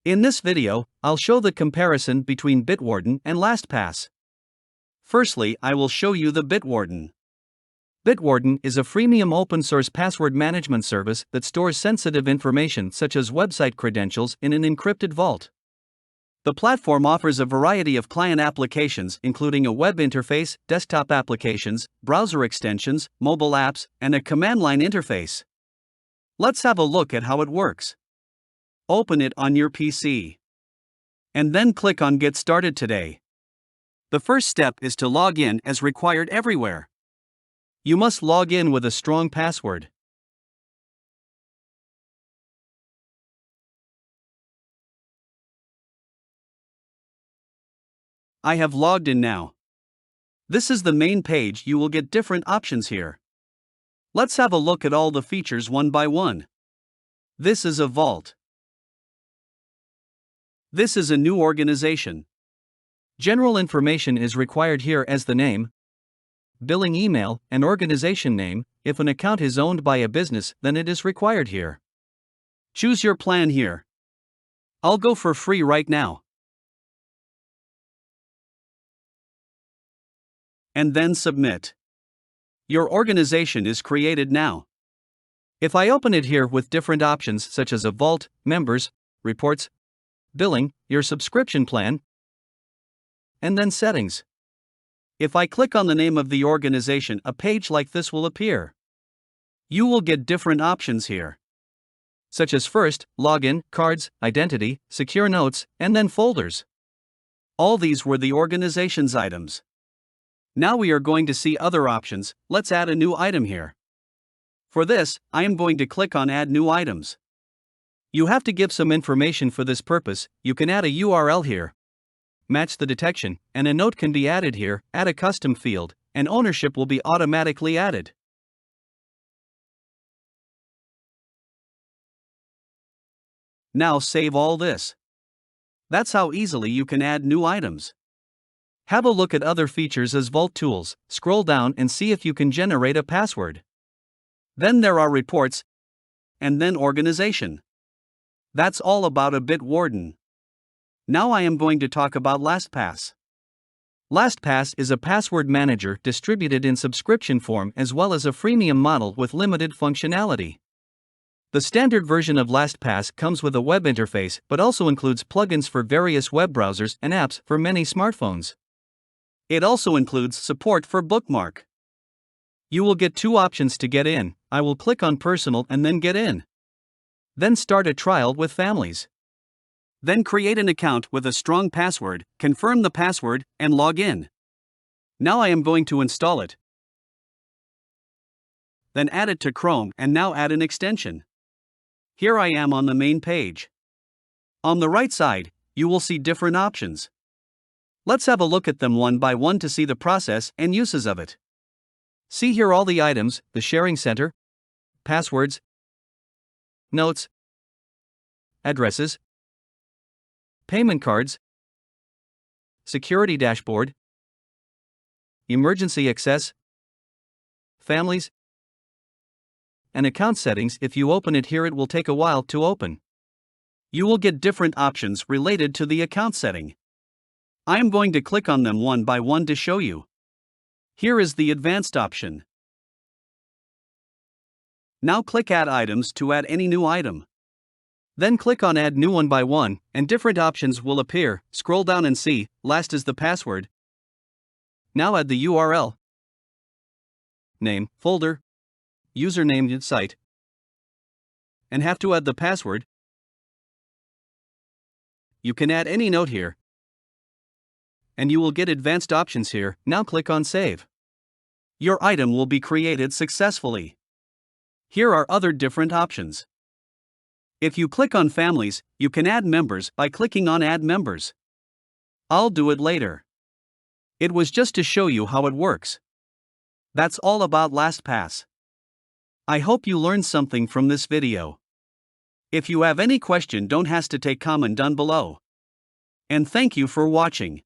In this video, I'll show the comparison between Bitwarden and LastPass. Firstly, I will show you the Bitwarden. Bitwarden is a freemium open-source password management service that stores sensitive information such as website credentials in an encrypted vault. The platform offers a variety of client applications including a web interface, desktop applications, browser extensions, mobile apps, and a command line interface. Let's have a look at how it works. Open it on your PC. And then click on Get Started Today. The first step is to log in as required everywhere. You must log in with a strong password. I have logged in now. This is the main page. You will get different options here. Let's have a look at all the features one by one. This is a vault. This is a new organization. General information is required here as the name, billing email, and organization name. If an account is owned by a business, then it is required here. Choose your plan here. I'll go for free right now. And then submit. Your organization is created now. If I open it here with different options such as a vault, members, reports, billing, your subscription plan, and then settings. If I click on the name of the organization, a page like this will appear. You will get different options here, such as first, login, cards, identity, secure notes, and then folders. All these were the organization's items. Now we are going to see other options. Let's add a new item here. For this, I am going to click on Add New Items. You have to give some information for this purpose. You can add a URL here, match the detection, and a note can be added here. Add a custom field, and ownership will be automatically added. Now save all this. That's how easily you can add new items. Have a look at other features as Vault Tools. Scroll down and see if you can generate a password. Then there are reports, and then organization. That's all about a Bitwarden. Now I am going to talk about LastPass. LastPass is a password manager distributed in subscription form as well as a freemium model with limited functionality. The standard version of LastPass comes with a web interface but also includes plugins for various web browsers and apps for many smartphones. It also includes support for bookmark. You will get two options to get in. I will click on Personal and then Get In. Then start a trial with families. Then create an account with a strong password, confirm the password, and log in. Now I am going to install it. Then add it to Chrome and now add an extension. Here I am on the main page. On the right side, you will see different options. Let's have a look at them one by one to see the process and uses of it. See here all the items: the sharing center, passwords, notes, addresses, payment cards, security dashboard, emergency access, families, and account settings. If you open it here, it will take a while to open. You will get different options related to the account setting. I am going to click on them one by one to show you. Here is the advanced option. Now click Add Items to add any new item. Then click on Add New one by one, and different options will appear. Scroll down and see, last is the password. Now add the URL, name, folder, username and site, and have to add the password. You can add any note here, and you will get advanced options here. Now click on Save. Your item will be created successfully. Here are other different options. If you click on Families, you can add members by clicking on Add Members. I'll do it later. It was just to show you how it works. That's all about LastPass. I hope you learned something from this video. If you have any question, don't hesitate to comment down below. And thank you for watching.